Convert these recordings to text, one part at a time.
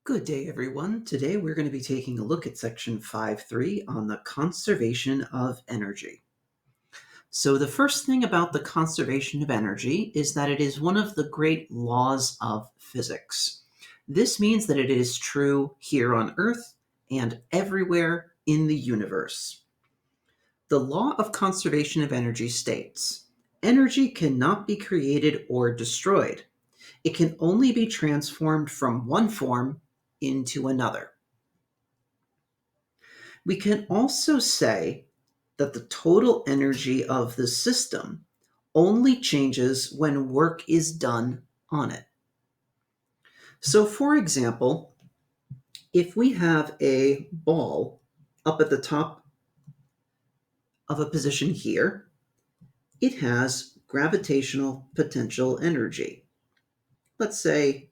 Good day, everyone. Today we're going to be taking a look at section 5.3 on the conservation of energy. So the first thing about the conservation of energy is that it is one of the great laws of physics. This means that it is true here on Earth and everywhere in the universe. The law of conservation of energy states, energy cannot be created or destroyed. It can only be transformed from one form into another. We can also say that the total energy of the system only changes when work is done on it. So, for example, if we have a ball up at the top of a position here, it has gravitational potential energy. Let's say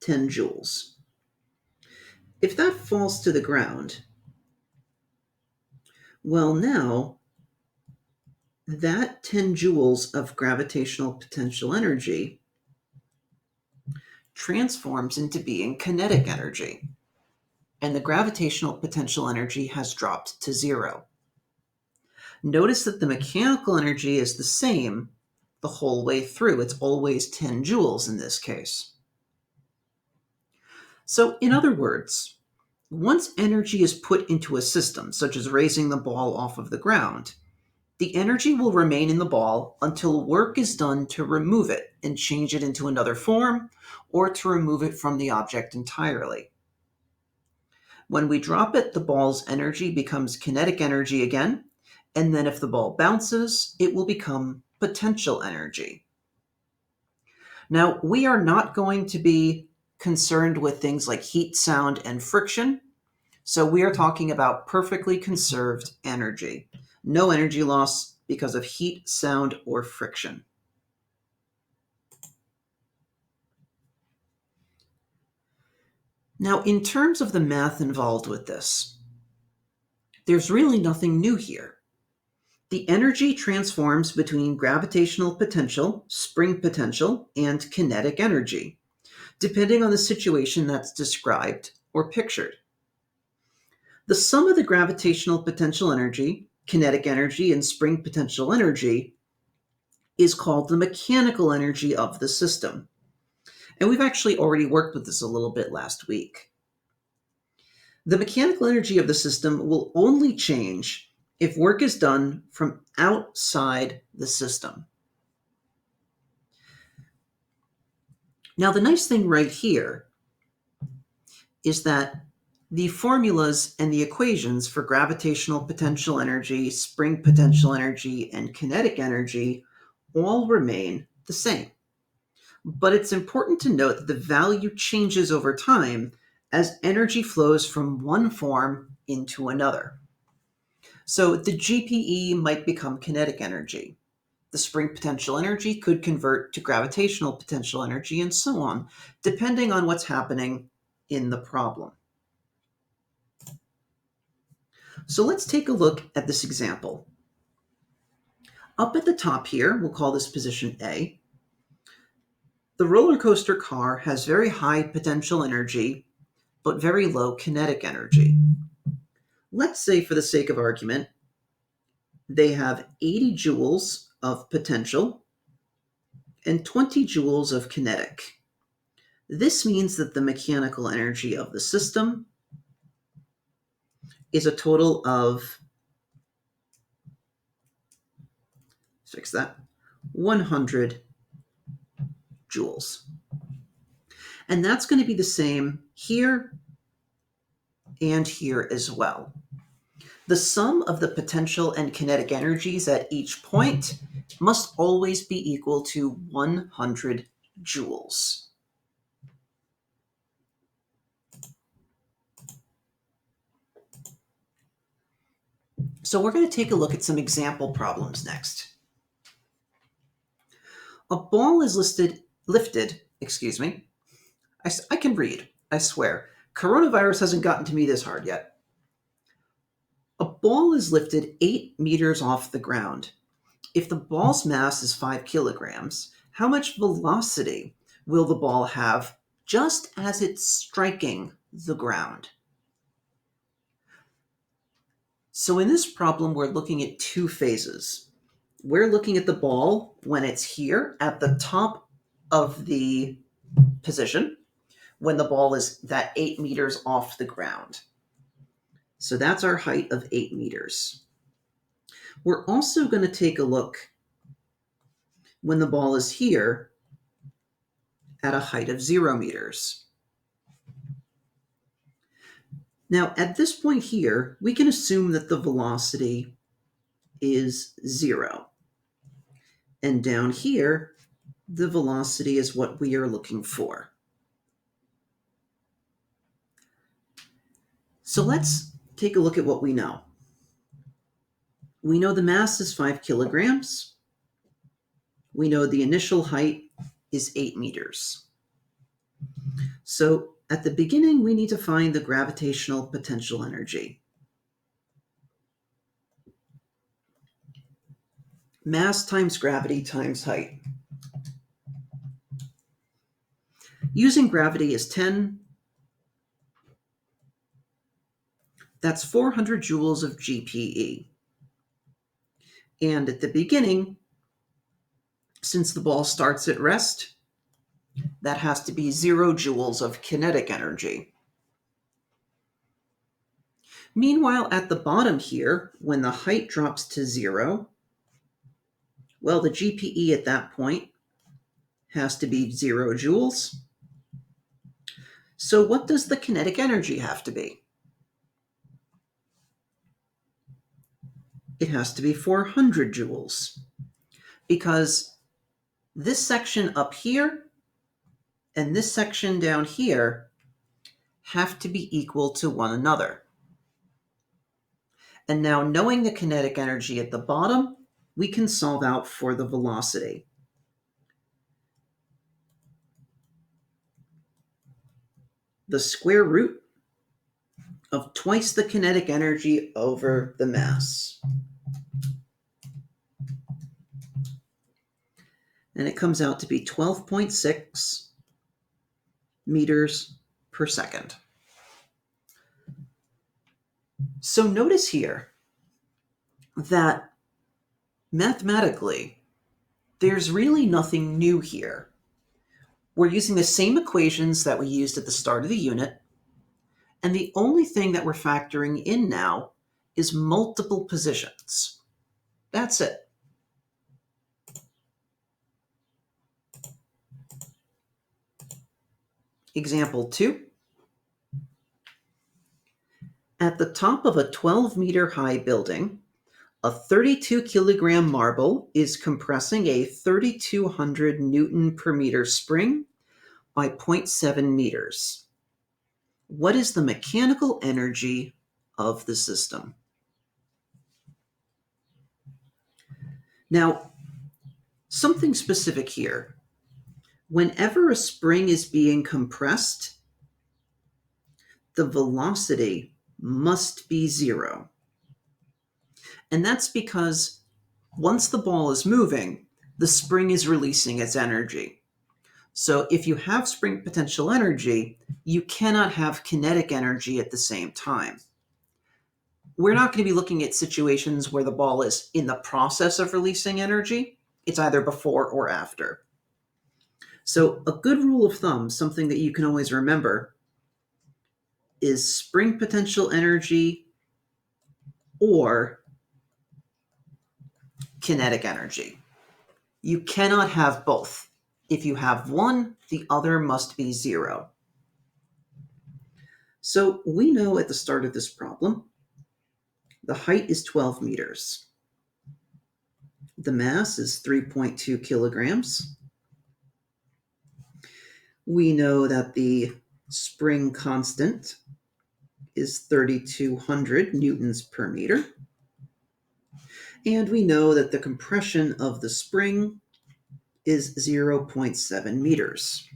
10 joules. If that falls to the ground, well, now that 10 joules of gravitational potential energy transforms into being kinetic energy, and the gravitational potential energy has dropped to zero. Notice that the mechanical energy is the same the whole way through. It's always 10 joules in this case. So, in other words, once energy is put into a system, such as raising the ball off of the ground, the energy will remain in the ball until work is done to remove it and change it into another form, or to remove it from the object entirely. When we drop it, the ball's energy becomes kinetic energy again, and then if the ball bounces, it will become potential energy. Now, we are not going to be concerned with things like heat, sound, and friction, so we are talking about perfectly conserved energy. No energy loss because of heat, sound, or friction. Now, in terms of the math involved with this, there's really nothing new here. The energy transforms between gravitational potential, spring potential, and kinetic energy, depending on the situation that's described or pictured. The sum of the gravitational potential energy, kinetic energy, and spring potential energy is called the mechanical energy of the system. And we've actually already worked with this a little bit last week. The mechanical energy of the system will only change if work is done from outside the system. Now, the nice thing right here is that the formulas and the equations for gravitational potential energy, spring potential energy, and kinetic energy all remain the same. But it's important to note that the value changes over time as energy flows from one form into another. So the GPE might become kinetic energy. The spring potential energy could convert to gravitational potential energy, and so on, depending on what's happening in the problem. So let's take a look at this example. Up at the top here, we'll call this position A. The roller coaster car has very high potential energy, but very low kinetic energy. Let's say, for the sake of argument, they have 80 joules of potential and 20 joules of kinetic. This means that the mechanical energy of the system is a total of, 100 joules. And that's going to be the same here and here as well. The sum of the potential and kinetic energies at each point must always be equal to 100 joules. So we're going to take a look at some example problems next. A ball is lifted, I can read, I swear. Coronavirus hasn't gotten to me this hard yet. A ball is lifted 8 meters off the ground. If the ball's mass is 5 kilograms, how much velocity will the ball have just as it's striking the ground. So in this problem, we're looking at two phases. We're looking at the ball when it's here at the top of the position, when the ball is that 8 meters off the ground. So that's our height of 8 meters. We're also going to take a look when the ball is here at a height of 0 meters. Now, at this point here, we can assume that the velocity is 0. And down here, the velocity is what we are looking for. So let's take a look at what we know. We know the mass is 5 kilograms. We know the initial height is 8 meters. So at the beginning, we need to find the gravitational potential energy. Mass times gravity times height. Using gravity is 10. That's 400 joules of GPE. And at the beginning, since the ball starts at rest, that has to be 0 joules of kinetic energy. Meanwhile, at the bottom here, when the height drops to 0, well, the GPE at that point has to be 0 joules. So what does the kinetic energy have to be? It has to be 400 joules, because this section up here and this section down here have to be equal to one another. And now, knowing the kinetic energy at the bottom, we can solve out for the velocity. The square root of twice the kinetic energy over the mass. And it comes out to be 12.6 meters per second. So notice here that mathematically, there's really nothing new here. We're using the same equations that we used at the start of the unit, and the only thing that we're factoring in now is multiple positions. That's it. Example 2. At the top of a 12-meter high building, a 32 kilogram marble is compressing a 3,200 Newton per meter spring by 0.7 meters. What is the mechanical energy of the system? Now, something specific here. Whenever a spring is being compressed, the velocity must be 0. And that's because once the ball is moving, the spring is releasing its energy. So if you have spring potential energy, you cannot have kinetic energy at the same time. We're not going to be looking at situations where the ball is in the process of releasing energy. It's either before or after. So a good rule of thumb, something that you can always remember, is spring potential energy or kinetic energy. You cannot have both. If you have one, the other must be 0. So we know at the start of this problem, the height is 12 meters. The mass is 3.2 kilograms. We know that the spring constant is 3,200 newtons per meter. And we know that the compression of the spring is 0.7 meters.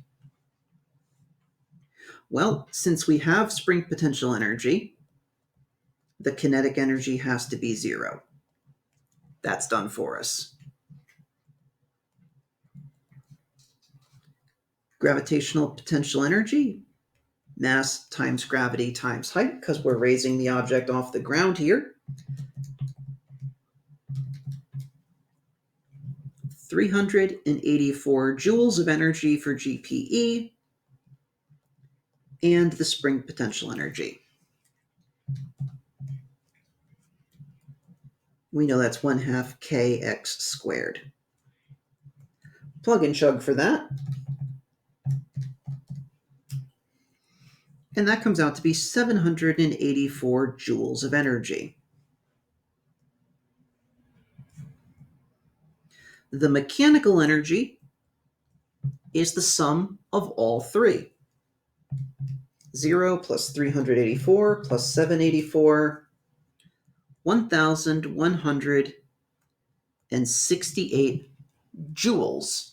Well, since we have spring potential energy, the kinetic energy has to be 0. That's done for us. Gravitational potential energy, mass times gravity times height, because we're raising the object off the ground here. 384 joules of energy for GPE, and the spring potential energy. We know that's 1/2 kx squared. Plug and chug for that. And that comes out to be 784 joules of energy. The mechanical energy is the sum of all three. 0 plus 384 plus 784, 1,168 joules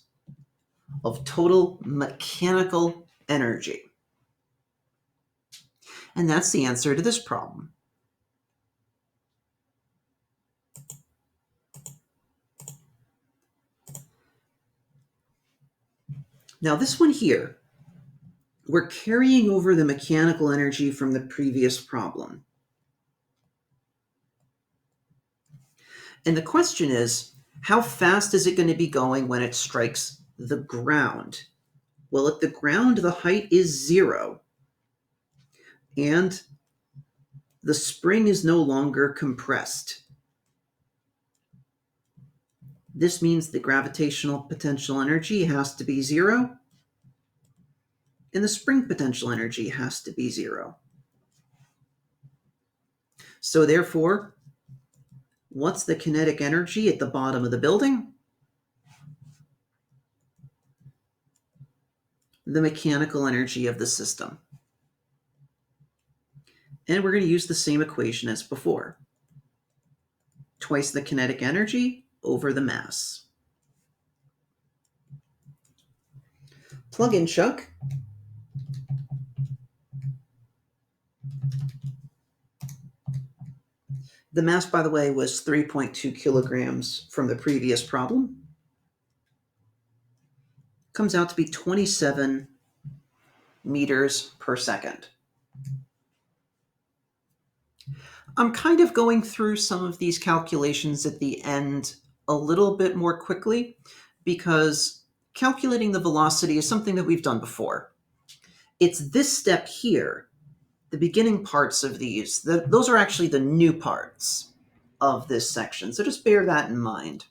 of total mechanical energy. And that's the answer to this problem. Now this one here, we're carrying over the mechanical energy from the previous problem. And the question is, how fast is it going to be going when it strikes the ground? Well, at the ground, the height is 0. And the spring is no longer compressed. This means the gravitational potential energy has to be 0, and the spring potential energy has to be 0. So therefore, what's the kinetic energy at the bottom of the building? The mechanical energy of the system. And we're going to use the same equation as before. Twice the kinetic energy over the mass. Plug in Chuck. The mass, by the way, was 3.2 kilograms from the previous problem. Comes out to be 27 meters per second. I'm kind of going through some of these calculations at the end a little bit more quickly because calculating the velocity is something that we've done before. It's this step here, the beginning parts of these, those are actually the new parts of this section, so just bear that in mind.